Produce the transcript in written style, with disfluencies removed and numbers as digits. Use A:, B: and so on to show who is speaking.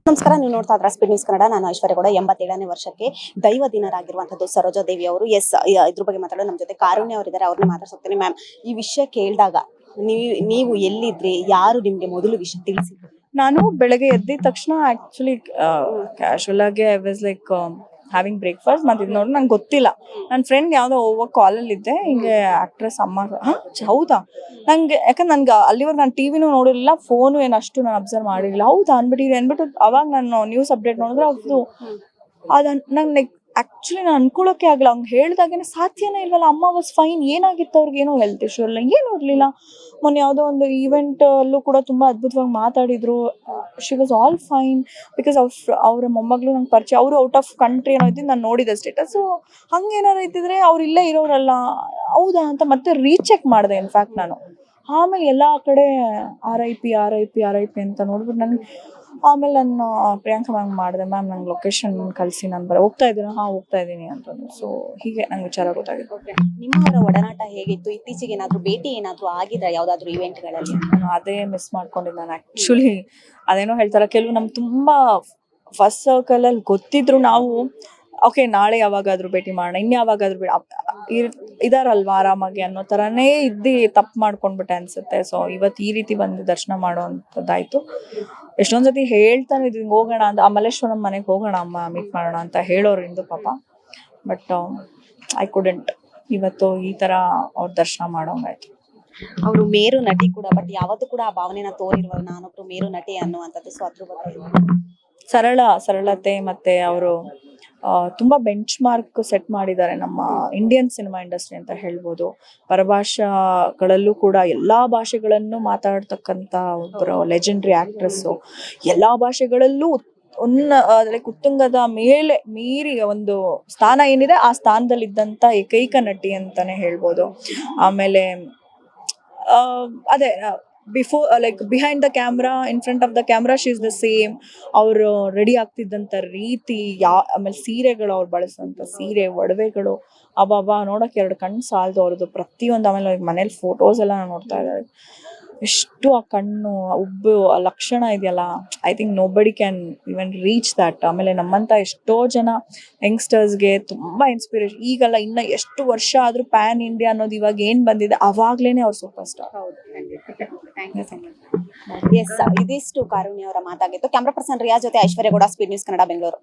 A: ನಮಸ್ಕಾರ, ನೀವು ನೋಡ್ತಾ ಇದ್ರ ಸ್ಪೀಡ್ ನ್ಯೂಸ್ ಕನ್ನಡ. ನಾನು ಐಶ್ವರ್ಯ ಗೌಡ. 87ನೇ ವರ್ಷಕ್ಕೆ ದೈವ ದಿನರಾಗಿರುವಂತದ್ದು ಸರೋಜಾ ದೇವಿ ಅವರು. ಇದ್ರ ಬಗ್ಗೆ ಮಾತಾಡೋದು ನಮ್ಮ ಜೊತೆ ಕಾರುಣ್ಯ ಅವರಿದ್ದಾರೆ. ಅವ್ರನ್ನ ಮಾತಾಡ್ಸೋಗ್ತೀನಿ. ಮ್ಯಾಮ್, ಈ ವಿಷಯ ಕೇಳಿದಾಗ ನೀವು ಎಲ್ಲಿದ್ರಿ, ಯಾರು ನಿಮ್ಗೆ ಮೊದಲು ವಿಷಯ ತಿಳಿಸಿದ್ರು?
B: ನಾನು ಬೆಳಗ್ಗೆ ಎದ್ದಿದ ತಕ್ಷಣ ಆಕ್ಚುಲಿ ಕ್ಯಾಶುವಲ್ ಆಗಿ I was like having breakfast. ಮತ್ತೆ ಇದು ನೋಡಿ ನಂಗೆ ಗೊತ್ತಿಲ್ಲ, ನನ್ನ ಫ್ರೆಂಡ್ ಯಾವುದೋ ಹೋಗೋ ಕಾಲಲ್ಲಿ ಇದ್ದೆ, ಹಿಂಗೆ ಆಕ್ಟ್ರೆಸ್ ಅಮ್ಮ. ಹೌದಾ, ನಂಗೆ ಯಾಕಂದ್ರೆ ನನ್ಗೆ ಅಲ್ಲಿವರೆಗೆ ನಾನು ಟಿವಿನೂ ನೋಡಿರಲಿಲ್ಲ, ಫೋನು ಏನು ಅಷ್ಟು ನಾನು ಅಬ್ಸರ್ವ್ ಮಾಡಿರಲಿಲ್ಲ. ಹೌದಾ ಅಂದ್ಬಿಟ್ಟಿದೆ ಅಂದ್ಬಿಟ್ಟು ಅವಾಗ ನಾನು ನ್ಯೂಸ್ ಅಪ್ಡೇಟ್ ನೋಡಿದ್ರೆ ಅದು ನಂಗೆ ಆಕ್ಚುಲಿ ನಾನು ಅನ್ಕೊಳ್ಳೋಕೆ ಆಗಲ್ಲ. ಹಂಗೆ ಹೇಳಿದಾಗೇನೆ ಸಾಧ್ಯನೇ ಇಲ್ವಲ್ಲ. ಅಮ್ಮ ವಾಸ್ ಫೈನ್, ಏನಾಗಿತ್ತು ಅವ್ರಿಗೆ, ಏನೋ ಹೆಲ್ತ್ ಇಶ್ಯೂ ಇಲ್ಲ, ಏನೂ ಇರಲಿಲ್ಲ. ಮೊನ್ನೆ ಯಾವುದೋ ಒಂದು ಈವೆಂಟ್ ಅಲ್ಲೂ ಕೂಡ ತುಂಬ ಅದ್ಭುತವಾಗಿ ಮಾತಾಡಿದ್ರು. She was all fine. Because ಅವ್ರ ಮೊಮ್ಮಗಳು ನಂಗೆ ಪರಿಚಯ, ಅವರು ಔಟ್ ಆಫ್ ಕಂಟ್ರಿ ಏನೋ ಇದ್ದು ನಾನು ನೋಡಿದೆ ಸ್ಟೇಟಸ್. ಹಂಗೇನಾರು ಇದ್ದಿದ್ರೆ ಅವ್ರು ಇಲ್ಲೇ ಇರೋರಲ್ಲ. ಹೌದಾ ಅಂತ ಮತ್ತೆ ರೀಚೆಕ್ ಮಾಡಿದೆ ಇನ್ಫ್ಯಾಕ್ಟ್ ನಾನು. ಆಮೇಲೆ ಎಲ್ಲ ಕಡೆ RIP ಅಂತ ನೋಡ್ಬಿಟ್ಟು ನನಗೆ ಆಮೇಲೆ ನಾನು ಪ್ರಿಯಾಂಕಾ ಮ್ಯಾಮ್ ಮಾಡಿದೆ. ಮ್ಯಾಮ್ ನಂಗೆ ಲೊಕೇಶನ್ ಕಳಿಸಿ, ನಾನು ಹೋಗ್ತಾ ಇದ್ದೀರಾ? ಹೋಗ್ತಾ ಇದ್ದೀನಿ ಅಂತಂದು. ಸೊ ಹೀಗೆ ನಂಗೆ ವಿಚಾರ ಗೊತ್ತಾಗಿದೆ.
A: ನಿಮ್ಮವರ ಒಡನಾಟ ಹೇಗಿತ್ತು? ಇತ್ತೀಚೆಗೆ ಏನಾದ್ರು ಭೇಟಿ ಏನಾದ್ರು ಆಗಿದ್ರೆ ಯಾವುದಾದ್ರೂ ಇವೆಂಟ್ಗಳಲ್ಲಿ?
B: ನಾನು ಅದೇ ಮಿಸ್ ಮಾಡ್ಕೊಂಡಿದ್ದೆ. ನಾನು ಆ್ಯಕ್ಚುಲಿ ಅದೇನೋ ಹೇಳ್ತಾರೆ, ಕೆಲವು ನಮ್ಗೆ ತುಂಬ ಫಸ್ಟ್ ಸರ್ಕಲಲ್ಲಿ ಗೊತ್ತಿದ್ರು ನಾವು ಓಕೆ ನಾಳೆ ಯಾವಾಗಾದ್ರೂ ಭೇಟಿ ಮಾಡೋಣ, ಇನ್ಯಾವಾಗಾದ್ರೂ ಇದಾರಲ್ವಾ ಆರಾಮಾಗಿ ಅನ್ನೋ ಥರನೇ ಇದ್ದು ತಪ್ಪು ಮಾಡ್ಕೊಂಡ್ಬಿಟ್ಟೆ ಅನಿಸುತ್ತೆ. ಸೊ ಇವತ್ತು ಈ ರೀತಿ ಬಂದು ದರ್ಶನ ಮಾಡೋವಂಥದ್ದಾಯಿತು. ಎಷ್ಟೊಂದು ಸತಿ ಹೇಳ್ತಾನೆ ಇದ್ದೀನಿ ಹೋಗೋಣ ಅಂತ, ಆ ಮಲ್ಲೇಶ್ವರಂ ಮನೆಗೆ ಹೋಗೋಣ ಅಮ್ಮ, ಮೀಟ್ ಮಾಡೋಣ ಅಂತ ಹೇಳೋರಿಂದ ಪಾಪ. But I couldn't. ಇವತ್ತು ಈ ಥರ ಅವ್ರ ದರ್ಶನ ಮಾಡೋಂಗಾಯ್ತು.
A: ಅವರು ಮೇರು ನಟಿ ಕೂಡ, ಬಟ್ ಯಾವತ್ತೂ ಕೂಡ ಆ ಭಾವನೆನ ತೋರಿರುವ ನಾನೊಬ್ರು ಮೇರು ನಟಿ ಅನ್ನುವಂಥದ್ದು. ಸೊ ಅದ್ರ ಬಗ್ಗೆ
B: ಸರಳತೆ ಮತ್ತೆ ಅವರು ತುಂಬ ಬೆಂಚ್ ಮಾರ್ಕ್ ಸೆಟ್ ಮಾಡಿದ್ದಾರೆ ನಮ್ಮ ಇಂಡಿಯನ್ ಸಿನಿಮಾ ಇಂಡಸ್ಟ್ರಿ ಅಂತ ಹೇಳ್ಬೋದು. ಪರಭಾಷೆಗಳಲ್ಲೂ ಕೂಡ ಎಲ್ಲ ಭಾಷೆಗಳನ್ನು ಮಾತಾಡ್ತಕ್ಕಂಥ ಒಬ್ಬರು ಲೆಜೆಂಡ್ರಿ ಆಕ್ಟ್ರೆಸ್ಸು. ಎಲ್ಲ ಭಾಷೆಗಳಲ್ಲೂ ಉತ್ತುಂಗದ ಮೇಲೆ ಮೀರಿ ಒಂದು ಸ್ಥಾನ ಏನಿದೆ ಆ ಸ್ಥಾನದಲ್ಲಿದ್ದಂಥ ಏಕೈಕ ನಟಿ ಅಂತಾನೆ ಹೇಳ್ಬೋದು. ಆಮೇಲೆ ಅದೇ behind the camera, in front of the camera she is the same. ಅವರು ರೆಡಿ ಆಗ್ತಿದ್ದಂಥ ರೀತಿ, ಆಮೇಲೆ ಸೀರೆಗಳು, ಅವ್ರು ಬಳಸುವಂಥ ಸೀರೆ, ಒಡವೆಗಳು, ಅಬ್ಬಾ ನೋಡೋಕೆ 2 ಕಣ್ಣು ಸಾಲದು ಅವ್ರದ್ದು ಪ್ರತಿಯೊಂದು. ಆಮೇಲೆ ಮನೇಲಿ ಫೋಟೋಸ್ ಎಲ್ಲ ನೋಡ್ತಾ ಇದ್ದಾರೆ, ಎಷ್ಟು ಆ ಕಣ್ಣು ಉಬ್ಬು ಆ ಲಕ್ಷಣ ಇದೆಯಲ್ಲ, I think nobody can even reach that. ಆಮೇಲೆ ನಮ್ಮಂಥ ಎಷ್ಟೋ ಜನ ಯಂಗ್ಸ್ಟರ್ಸ್ಗೆ ತುಂಬ ಇನ್ಸ್ಪಿರೇಷನ್. ಈಗಲ್ಲ, ಇನ್ನು ಎಷ್ಟು ವರ್ಷ ಆದರೂ ಪ್ಯಾನ್ ಇಂಡಿಯಾ ಅನ್ನೋದು ಇವಾಗ ಏನು ಬಂದಿದೆ, ಅವಾಗ್ಲೇ ಅವ್ರು ಸೂಪರ್ ಸ್ಟಾರ್.
A: ಇದಿಷ್ಟು ಕಾರುಣ್ಯ ಅವರ ಮಾತಾಗಿತ್ತು. ಕ್ಯಾಮ್ರಾ ಪರ್ಸನ್ ರಿಯಾ ಜೊತೆ ಐಶ್ವರ್ಯ ಗೌಡ, ಸ್ಪೀಡ್ ನ್ಯೂಸ್ ಕನ್ನಡ, ಬೆಂಗಳೂರು.